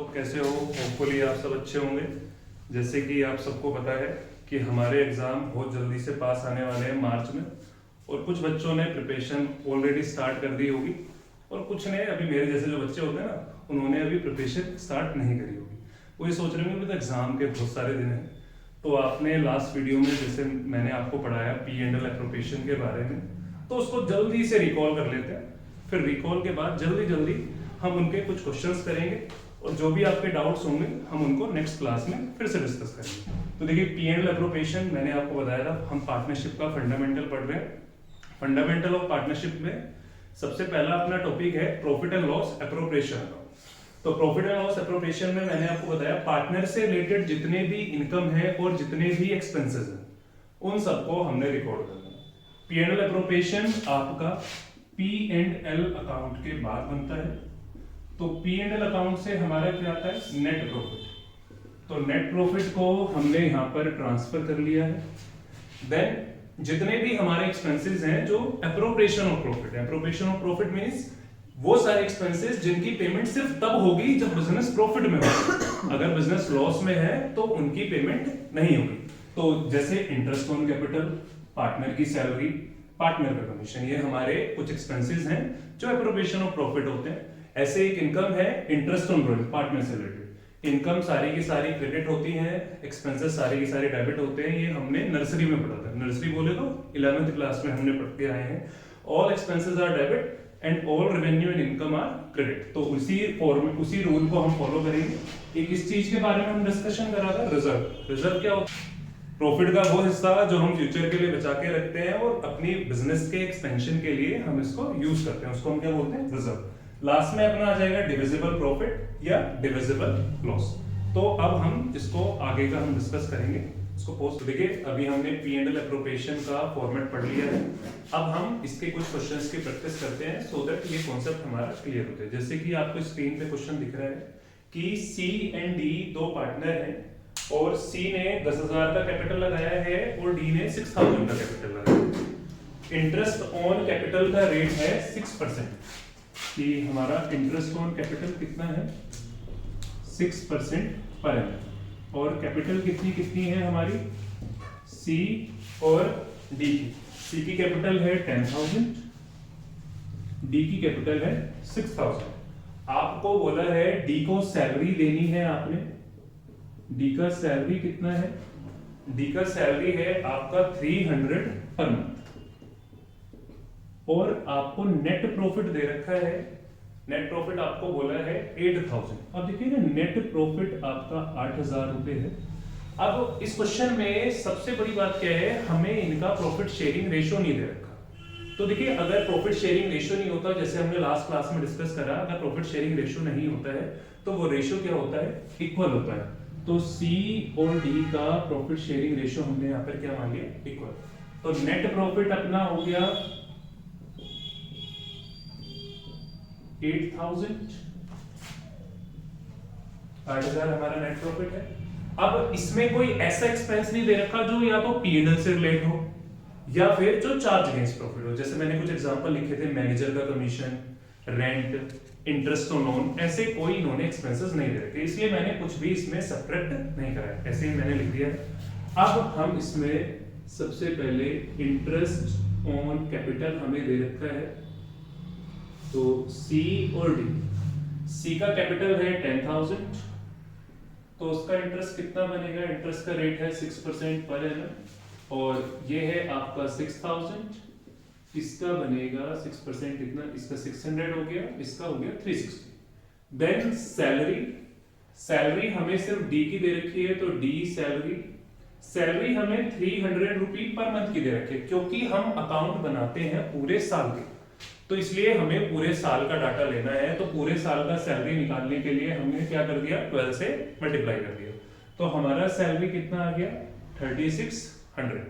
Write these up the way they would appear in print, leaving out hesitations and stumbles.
सब कैसे हो? होपफुली आप सब अच्छे होंगे। जैसे कि आप सबको पता है कि हमारे एग्ज़ाम बहुत जल्दी से पास आने वाले हैं मार्च में, और कुछ बच्चों ने प्रिपरेशन ऑलरेडी स्टार्ट कर दी होगी और कुछ ने अभी, मेरे जैसे जो बच्चे होते हैं ना, उन्होंने अभी प्रिपरेशन स्टार्ट नहीं करी होगी। वो ये सोच रहे होंगे तो एग्ज़ाम के बहुत सारे दिन हैं। तो आपने लास्ट वीडियो में जैसे मैंने आपको पढ़ाया P&L एप्रोप्रिएशन के बारे में, तो उसको जल्दी से रिकॉल कर लेते हैं। फिर रिकॉल के बाद जल्दी जल्दी हम उनके कुछ क्वेश्चंस करेंगे और जो भी आपके डाउट्स होंगे हम उनको नेक्स्ट क्लास में फिर से डिस्कस करेंगे। तो देखिए, P&L एप्रोप्रिएशन मैंने आपको बताया था, हम पार्टनरशिप का फंडामेंटल पढ़ रहे हैं। फंडामेंटल ऑफ पार्टनरशिप में सबसे पहला अपना टॉपिक है प्रॉफिट एंड लॉस एप्रोप्रिएशन का। तो प्रॉफिट एंड लॉस एप्रोप्रिएशन में मैंने आपको बताया पार्टनर से रिलेटेड जितने भी इनकम है और जितने भी एक्सपेंसेस हैं उन सबको हमने रिकॉर्ड करना है। P&L एप्रोप्रिएशन आपका P&L अकाउंट के बाद बनता है। तो P&L अकाउंट से हमारा क्या आता है? Net profit. तो नेट प्रॉफिट को हमने यहाँ पर ट्रांसफर कर लिया है। देन जितने भी हमारे एक्सपेंसेस हैं जो appropriation of profit, appropriation of profit means वो सारे एक्सपेंसेस जिनकी पेमेंट सिर्फ तब होगी जब बिजनेस प्रॉफिट में होगा। अगर बिजनेस लॉस में है तो उनकी पेमेंट नहीं होगी। तो जैसे इंटरेस्ट ऑन कैपिटल, पार्टनर की सैलरी, पार्टनर का कमीशन, ये हमारे कुछ एक्सपेंसेस हैं जो एप्रोप्रिएशन ऑफ प्रॉफिट होते हैं। ऐसे एक इनकम है इंटरेस्ट ऑन बोरोइंग, पार्टनर से रिलेटेड इनकम सारी की सारी क्रेडिट होती है, एक्सपेंसेस सारे के सारे डेबिट होते हैं। ये हमने नर्सरी में पढ़ा था। नर्सरी बोले तो 11th क्लास में हमने पढ़ के आए हैं। All expenses are debit and all revenue and income are credit. तो उसी फॉर्मेट, उसी रूल को हम फॉलो करेंगे। एक इस चीज के बारे में हम डिस्कशन करा था, रिजर्व। रिजर्व क्या होता है? प्रॉफिट का वो हिस्सा जो हम फ्यूचर के लिए बचा के रखते हैं और अपनी बिजनेस के एक्सपेंशन के लिए हम इसको यूज करते हैं, उसको हम क्या बोलते हैं? रिजर्व। लास्ट में अपना आ जाएगा डिविजिबल प्रॉफिट या डिविजिबल लॉस। तो अब हम इसको आगे का हम डिस्कस करेंगे। इसको पोस्ट देखिए, अभी हमने P&L एप्रोप्रिएशन का फॉर्मेट पढ़ लिया है। अब हम इसके कुछ क्वेश्चंस की प्रैक्टिस करते हैं सो दैट ये कॉन्सेप्ट हमारा क्लियर होता है। जैसे कि आपको स्क्रीन पे क्वेश्चन दिख रहा है कि C एंड D दो पार्टनर हैं और C ने 10,000 का कैपिटल लगाया है और D ने 6,000 का कैपिटल लगाया है। इंटरेस्ट ऑन कैपिटल का रेट है 6%। कि हमारा इंटरेस्ट ऑन कैपिटल कितना है? 6% पर एनम। और कैपिटल कितनी है हमारी? C और D की। C की कैपिटल है 10,000, D की कैपिटल है 6,000। आपको बोला है D को सैलरी देनी है आपने। D का सैलरी कितना है? D का सैलरी है आपका 300 पर मंथ और आपको नेट प्रॉफिट दे रखा है। नेट प्रॉफिट आपको बोला है 8,000। अब देखिए ना, नेट प्रॉफिट आपका 8,000 रुपए है। अब इस क्वेश्चन में सबसे बड़ी बात क्या है? हमें इनका प्रॉफिट शेयरिंग रेशियो नहीं दे रखा। तो देखिए, अगर प्रॉफिट शेयरिंग रेशियो नहीं होता, जैसे हमने लास्ट क्लास में डिस्कस करा, अगर प्रॉफिट शेयरिंग रेशियो नहीं होता है तो वो रेशियो क्या होता है? इक्वल होता है। तो C और D का प्रॉफिट शेयरिंग रेशियो हमने यहाँ पर क्या मान लिया? इक्वल। तो नेट प्रॉफिट अपना हो गया 8,000 हमारा नेट प्रॉफिट है। अब इसमें कोई ऐसा एक्सपेंस नहीं दे रखा जो या तो P&L से रिलेट हो या फिर जो चार्ज अगेंस्ट प्रॉफिट हो। जैसे मैंने कुछ एग्जांपल लिखे थे, मैनेजर का commission, rent, interest on loan, ऐसे कोई इन्होंने एक्सपेंसेस नहीं दे रखे, इसलिए मैंने कुछ भी इसमें सब्ट्रैक्ट नहीं करा है, ऐसे ही मैंने लिख दिया। अब हम इसमें सबसे पहले इंटरेस्ट ऑन कैपिटल हमें दे रखा है, तो C और D। C का कैपिटल है 10,000, तो उसका इंटरेस्ट कितना बनेगा? इंटरेस्ट का रेट है 6% पर एनम और ये है आपका 6,000। इसका बनेगा 6% कितना? इसका 600 हो गया, इसका हो गया 360। देन सैलरी, सैलरी हमें सिर्फ D की दे रखी है, तो D सैलरी, सैलरी हमें 300 रुपी पर मंथ की दे रखी है क्योंकि हम अकाउंट बनाते हैं पूरे साल के, तो इसलिए हमें पूरे साल का डाटा लेना है। तो पूरे साल का सैलरी निकालने के लिए हमने क्या कर दिया? 12 से मल्टीप्लाई कर दिया। तो हमारा सैलरी कितना आ गया? 3,600।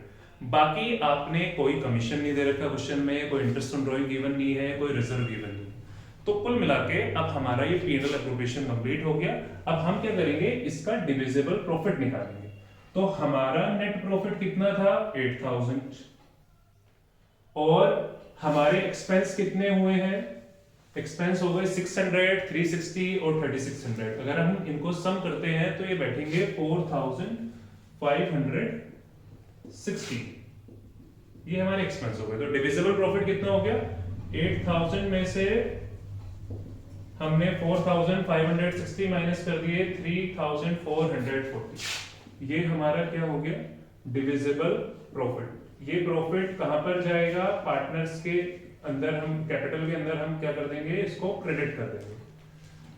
बाकी आपने कोई कमीशन नहीं दे रखा क्वेश्चन में, कोई इंटरेस्ट ऑन ड्रॉइंग गिवन नहीं है, कोई रिजर्व गिवन नहीं। तो कुल मिला के अब हमारा ये P&L एप्रोप्रिएशन कंप्लीट हो गया। अब हम क्या करेंगे? इसका डिविजिबल प्रॉफिट निकालेंगे। तो हमारा नेट प्रॉफिट कितना था? 8,000 और हमारे एक्सपेंस कितने हुए हैं? एक्सपेंस हो गए 600, 360 और 3600। अगर हम इनको सम करते हैं तो ये बैठेंगे 4560। ये हमारे एक्सपेंस हो गए। तो डिविजिबल प्रॉफिट कितना हो गया? 8000 में से हमने 4560 माइनस कर दिए 3440। ये हमारा क्या हो गया? Divisible profit. ये प्रॉफिट कहां पर जाएगा? पार्टनर्स के अंदर, हम कैपिटल के अंदर हम क्या कर देंगे? इसको क्रेडिट कर देंगे।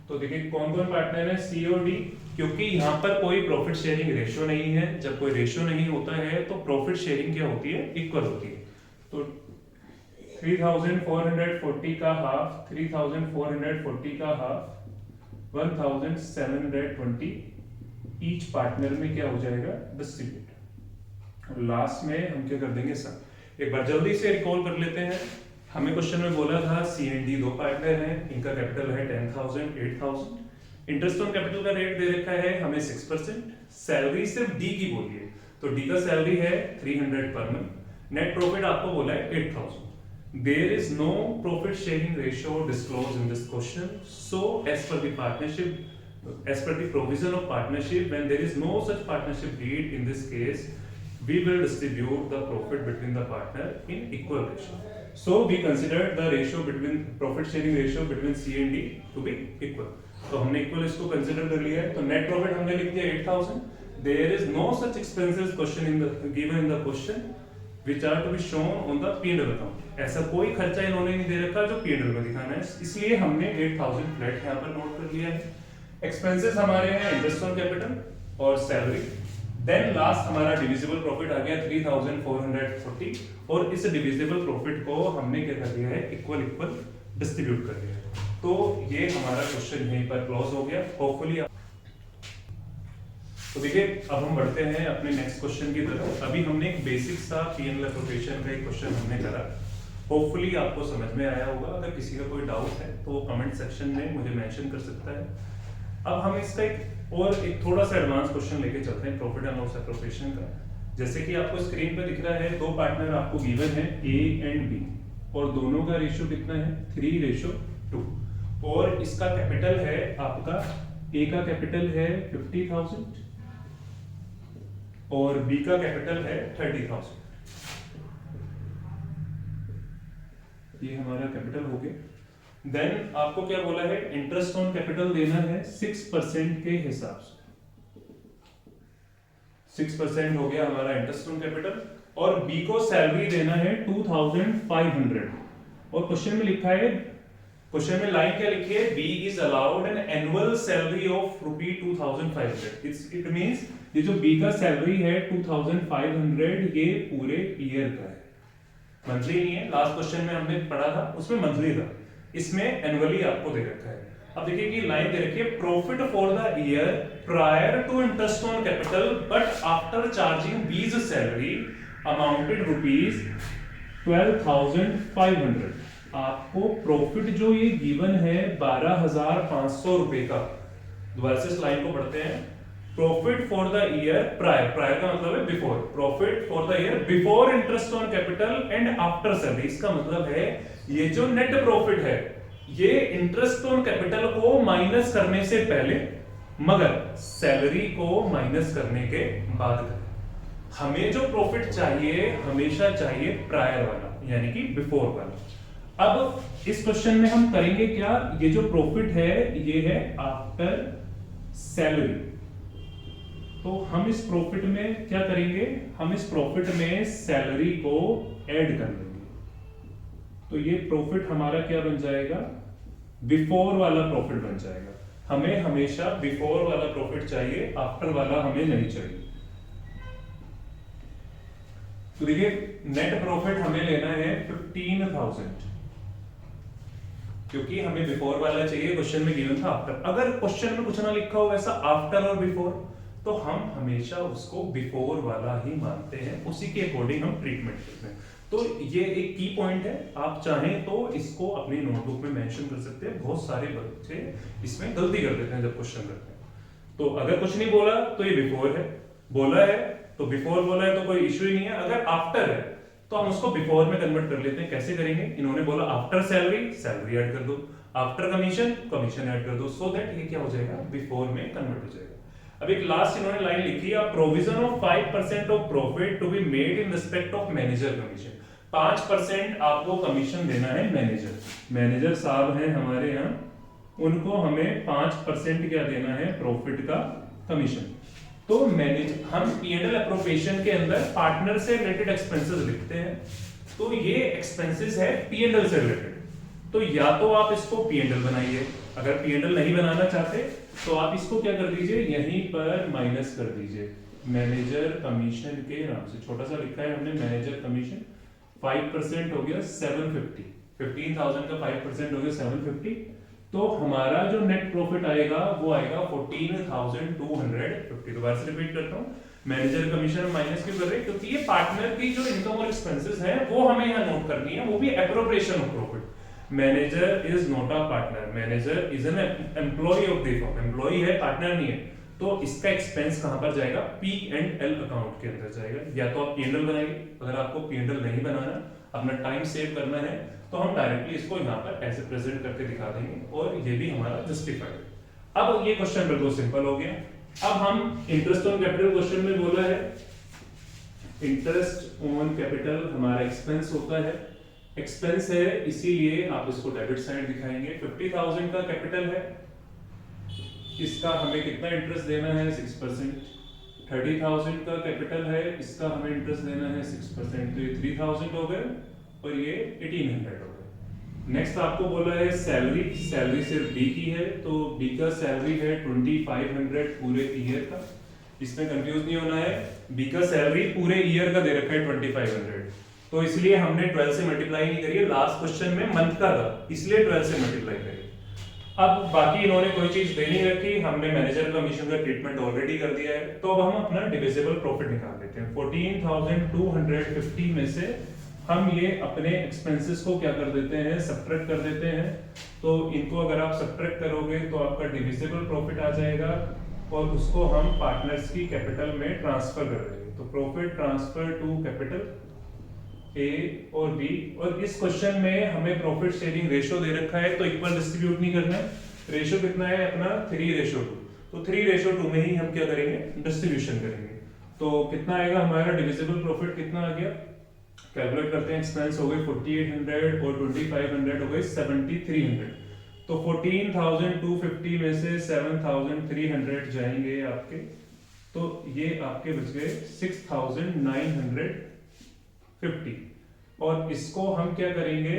तो देखिए कौन कौन पार्टनर है? सी और डी। क्योंकि यहाँ पर कोई प्रॉफिट शेयरिंग रेशियो नहीं है, जब कोई रेशियो नहीं होता है तो प्रॉफिट शेयरिंग क्या होती है? इक्वल होती है। तो 3440 का हाफ, 3440 का हाफ 1720 ईच पार्टनर में क्या हो जाएगा? डिस्ट्रीब्यूट। लास्ट में हम क्या कर देंगे? सम। एक बार जल्दी से रिकॉल कर लेते हैं। हमें क्वेश्चन में बोला था सी एंड डी दो पार्टनर हैं, इनका कैपिटल है 10,000, 8,000। इंटरेस्ट ऑन कैपिटल का रेट दे रखा है हमें 6%। सैलरी सिर्फ डी की बोली है, तो डी का सैलरी है 300 पर मंथ। नेट प्रॉफिट आपको बोला है 8,000। There is no profit sharing ratio disclosed in this question. So, as per the partnership, as per the provision of partnership, when there is no such partnership deed in this case, we will distribute the profit between the partner in equal ratio. So, we considered the ratio between profit sharing ratio between C and D to be equal. तो हमने equal इसको consider कर लिया है। तो net profit हमने लिख दिया 8,000। There is no such expenses question in the given in the question which are to be shown on the P&L account. ऐसा कोई खर्चा इन्होंने नहीं दे रखा जो P&L में दिखाना है, इसलिए हमने 8000 फ्लैट यहाँ पर नोट कर लिया है। एक्सपेंसेस हमारे हैं इंटरेस्ट ऑन कैपिटल और सैलरी। देन लास्ट हमारा डिविजिबल प्रॉफिट आ गया 3440, और इस डिविजिबल प्रॉफिट को हमने क्या कर दिया है? इक्वल इक्वल डिस्ट्रीब्यूट कर दिया है। तो ये हमारा क्वेश्चन यहीं पर क्लोज हो गया। होपफुली तो देखिए अब हम बढ़ते हैं अपने नेक्स्ट क्वेश्चन की तरफ। अभी हमने एक बेसिक सा P&L एप्रोप्रिएशन का एक क्वेश्चन हमने करा। होपफुली आपको समझ में आया होगा। अगर किसी का कोई डाउट है तो वो कमेंट सेक्शन में मुझे मेंशन कर सकता है। अब हम इसका एक थोड़ा सा एडवांस क्वेश्चन लेके चलते हैं प्रॉफिट एंड लॉस एप्रोप्रिएशन का। जैसे कि आपको स्क्रीन पे दिख रहा है, दो पार्टनर आपको गिवन है A एंड B, और दोनों का रेशियो कितना है? 3:2। और इसका कैपिटल है आपका, A का कैपिटल है 50,000 और B का कैपिटल है 30,000। ये हमारा कैपिटल हो गया। देन आपको क्या बोला है? इंटरेस्ट ऑन कैपिटल देना है 6% के हिसाब से। 6% हो गया हमारा इंटरेस्ट ऑन कैपिटल, और B को सैलरी देना है 2500। और क्वेश्चन में लिखा है, क्वेश्चन में लाइन क्या लिखी है? B is allowed an annual salary of ₹2500। It means ये जो B का सैलरी है 2500, ये पूरे ईयर का है, मंथली नहीं है। लास्ट क्वेश्चन में हमने पढ़ा था उसमें मंथली था, इसमें एनुअली आपको दे रखा है। अब देखिए कि लाइन दे रखी है, profit for the year prior to interest on capital but after charging B's salary amounted ₹12,500। आपको प्रॉफिट जो ये गिवन है 12,500 रुपए का। दोबारा से इस लाइन को पढ़ते हैं। Profit for the year prior, prior का मतलब है before, profit for the year before interest on capital and after salary. इसका मतलब है ये जो नेट प्रॉफिट है ये इंटरेस्ट ऑन कैपिटल को माइनस करने से पहले, मगर सैलरी को माइनस करने के बाद। हमें जो प्रॉफिट चाहिए हमेशा चाहिए प्रायर वाला, यानी कि बिफोर वाला। अब इस क्वेश्चन में हम करेंगे क्या? ये जो प्रॉफिट है ये है आफ्टर सैलरी। तो हम इस प्रॉफिट में क्या करेंगे? हम इस प्रॉफिट में सैलरी को ऐड कर लेंगे। तो ये प्रॉफिट हमारा क्या बन जाएगा? बिफोर वाला प्रॉफिट बन जाएगा। हमें हमेशा बिफोर वाला प्रॉफिट चाहिए, आफ्टर वाला हमें नहीं चाहिए। तो देखिए नेट प्रॉफिट हमें लेना है 15,000, क्योंकि हमें बिफोर वाला चाहिए, क्वेश्चन में गिवन था आफ्टर। अगर क्वेश्चन में कुछ ना लिखा हो वैसा आफ्टर और बिफोर, तो हम हमेशा उसको बिफोर वाला ही मानते हैं, उसी के अकॉर्डिंग हम ट्रीटमेंट करते हैं। तो ये एक की पॉइंट है, आप चाहें तो इसको अपनी नोटबुक में मेंशन कर सकते हैं। बहुत सारे बच्चे इसमें गलती कर देते हैं जब क्वेश्चन करते हैं। तो अगर कुछ नहीं बोला तो ये बिफोर है, बोला है तो बिफोर बोला है तो कोई इश्यू ही नहीं है। अगर आफ्टर है तो हम उसको बिफोर में कन्वर्ट कर लेते हैं। कैसे करेंगे? इन्होंने बोला आफ्टर सैलरी, सैलरी ऐड कर दो। आफ्टर कमीशन कमीशन ऐड कर दो, सो दैट ये क्या हो जाएगा, बिफोर में कन्वर्ट हो जाएगा। अब एक लास्ट इन्होंने लाइन लिखी है, provision of 5% of profit to be made in respect of manager commission. 5% आपको कमीशन देना है मैनेजर साहब हैं हमारे यहाँ, उनको हमें 5% क्या देना है, प्रॉफिट का कमीशन। तो हम P&L एप्रोप्रिएशन के अंदर पार्टनर से रिलेटेड एक्सपेंसेस लिखते हैं, तो ये एक्सपेंसेस है P&L से रिलेटेड, तो या तो आप इसको P&L बनाइए, अगर P&L नहीं बनाना चाहते तो आप इसको क्या कर दीजिए, यहीं पर माइनस कर दीजिए मैनेजर कमीशन के नाम से, छोटा सा लिखा है हमने मैनेजर कमीशन, 5% हो गया 750, 15,000 का 5% हो गया 750, तो हमारा जो नेट प्रॉफिट आएगा वो आएगा 14,250। दोबारा से रिपीट करता हूँ, मैनेजर कमीशन माइनस क्यों कर रहे हैं, क्योंकि ये पार्टनर की जो इनकम और एक्सपेंसेस है वो हमें यहाँ नोट करनी है, वो भी appropriation of profit. Manager is not a partner, manager is an employee of the firm, employee है, पार्टनर नहीं है, तो इसका एक्सपेंस कहां पर जाएगा, P&L अकाउंट के अंदर जाएगा। या तो आप P&L बनाइए, अगर आपको P&L नहीं बनाना, अपना टाइम सेव करना है, तो हम डायरेक्टली इसको यहाँ पर ऐसे प्रेजेंट करके दिखा देंगे और ये भी हमारा जस्टिफाइड। अब ये क्वेश्चन बिल्कुल सिंपल हो गया। अब हम इंटरेस्ट ऑन कैपिटल क्वेश्चन में बोला है, इंटरेस्ट ऑन कैपिटल हमारा एक्सपेंस होता है, एक्सपेंस है इसीलिए आप इसको डेबिट साइड दिखाएंगे। 50,000 का कैपिटल है, इसका हमें कितना इंटरेस्ट देना है, 6%। 30,000 का कैपिटल है, इसका हमें इंटरेस्ट देना है 6%, तो ये 3,000 हो गए और ये 1,800 हो गए। नेक्स्ट आपको बोला है सैलरी, सैलरी सिर्फ बी की है, तो बी का सैलरी है 2,500 पूरे ईयर का, इसमें कंफ्यूज नहीं होना है, बी का सैलरी पूरे ईयर का दे रखा है 2,500, तो इसलिए हमने 12 से मल्टीप्लाई नहीं करी है, लास्ट क्वेश्चन में मंथ का था इसलिए 12 से मल्टीप्लाई करी। अब बाकी इन्होंने कोई चीज दे नहीं रखी, हमने मैनेजर कमीशन का ट्रीटमेंट ऑलरेडी कर दिया है, तो अब हम अपना डिविजिबल प्रॉफिट निकाल लेते हैं। 14,250 में से हम ये अपने एक्सपेंसेस को क्या कर देते हैं, सब्ट्रैक्ट कर देते हैं, तो इनको अगर आप सब्ट्रैक्ट करोगे तो आपका डिविजिबल प्रॉफिट आ जाएगा और उसको हम पार्टनर्स की कैपिटल में ट्रांसफर कर देंगे। तो profit transfer to capital A और बी, और इस क्वेश्चन में हमें प्रॉफिट शेयरिंग रेशियो दे रखा है, तो इक्वल डिस्ट्रीब्यूट नहीं करना है, रेशियो कितना है अपना 3:2, तो 3:2 में ही हम क्या करेंगे, डिस्ट्रीब्यूशन करेंगे। तो कितना आएगा हमारा डिविजिबल प्रॉफिट, कितना आ गया, कैलकुलेट करते हैं, एक्सपेंस हो गए 4,800 और 2,500 हो गए 7,300, तो 14,250 में से 7,300 जाएंगे आपके, तो ये आपके बच गए 6,950, और इसको हम क्या करेंगे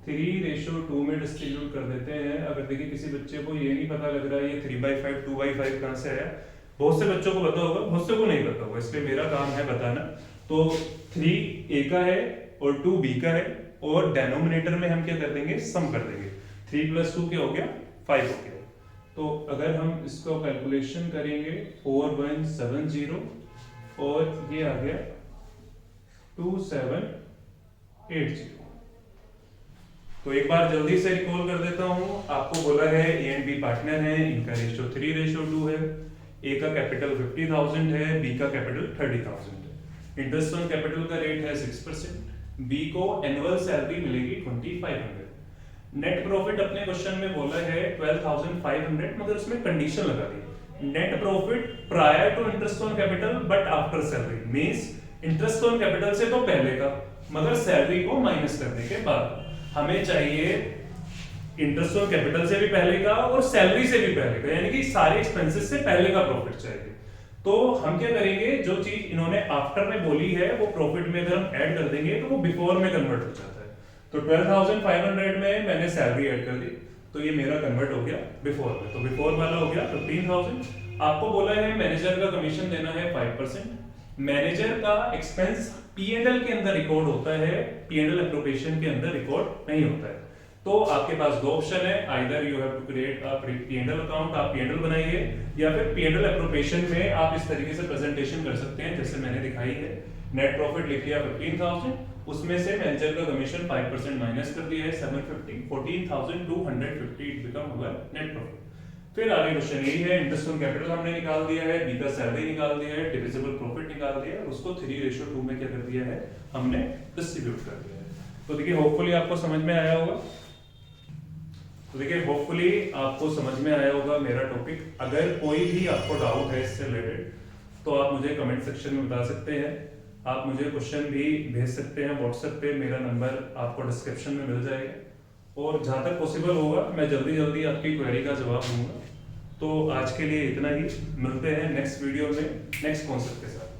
3:2 में डिस्ट्रीब्यूट कर देते हैं। अगर देखिए किसी बच्चे को ये नहीं पता लग रहा है ये 3/5 2/5 कहां से आया, बहुत से बच्चों को पता होगा, बहुत से को नहीं पता होगा, इसलिए मेरा काम है बताना। तो 3 ए का है और 2 बी का है, और डेनोमिनेटर में हम क्या कर देंगे, सम कर देंगे, 3 + 2 क्या हो गया, 5 हो गया। तो अगर हम इसको कैलकुलेशन करेंगे 4170 और ये आ गया 2780। तो एक बार जल्दी से रिकॉल कर देता हूं, आपको बोला है ए एंड बी पार्टनर है, इनका रेशियो 3:2 है, ए का कैपिटल 50,000 है, बी का कैपिटल 30,000 है, इंटरेस्ट ऑन कैपिटल का रेट है 6%, बी को एनुअल सैलरी मिलेगी 2,500, नेट प्रॉफिट अपने क्वेश्चन में बोला है 12,500, मगर उसमें कंडीशन लगा दी, net profit prior to interest on capital but after salary, means interest on capital से तो पहले का, मगर सैलरी को माइनस करने के बाद। हमें चाहिए इंटरेस्ट ऑन कैपिटल से भी पहले का और सैलरी से भी पहले का, यानी कि सारे एक्सपेंसेस से पहले का प्रॉफिट चाहिए। तो हम क्या करेंगे, जो चीज इन्होंने आफ्टर में बोली है वो प्रॉफिट में अगर हम ऐड कर देंगे तो वो बिफोर में कन्वर्ट हो जाता है। तो 12,500 में मैंने सैलरी ऐड कर दी, तो ये मेरा कन्वर्ट हो गया बिफोर में, तो बिफोर वाला हो गया 15,000। आपको बोला है मैनेजर का कमीशन देना है 5%, मैनेजर का एक्सपेंस P&L के अंदर रिकॉर्ड होता है, P&L एप्रोप्रिएशन के अंदर रिकॉर्ड नहीं होता है। तो आपके पास दो ऑप्शन है, either you have to create a P&L account, आप P&L बनाइए, या फिर P&L एप्रोप्रिएशन में आप इस तरीके से प्रेजेंटेशन कर सकते हैं जैसे मैंने दिखाई है। नेट प्रॉफिट लिख लिया 15,000, उसमें से मैनेजर का कमीशन 5% माइनस कर दिया है 750, 14,250 it become our net profit. फिर आगे क्वेश्चन यही है, इंटरेस्ट ऑन कैपिटल हमने निकाल दिया है, बी का सैलरी निकाल दिया है, डिविजिबल प्रॉफिट निकाल दिया है, उसको 3:2 में क्या कर दिया है, हमने डिस्ट्रीब्यूट कर दिया है। तो देखिए होपफुली आपको समझ में आया होगा। तो देखिए होपफुली आपको समझ में आया होगा मेरा टॉपिक। अगर कोई भी आपको डाउट है इससे रिलेटेड तो आप मुझे कमेंट सेक्शन में बता सकते हैं। आप मुझे क्वेश्चन भी भेज सकते हैं व्हाट्सएप पे, मेरा नंबर आपको डिस्क्रिप्शन में मिल जाएगा और जहाँ तक पॉसिबल होगा मैं जल्दी जल्दी आपकी क्वेरी का जवाब दूंगा। तो आज के लिए इतना ही, मिलते हैं नेक्स्ट वीडियो में नेक्स्ट कॉन्सेप्ट के साथ।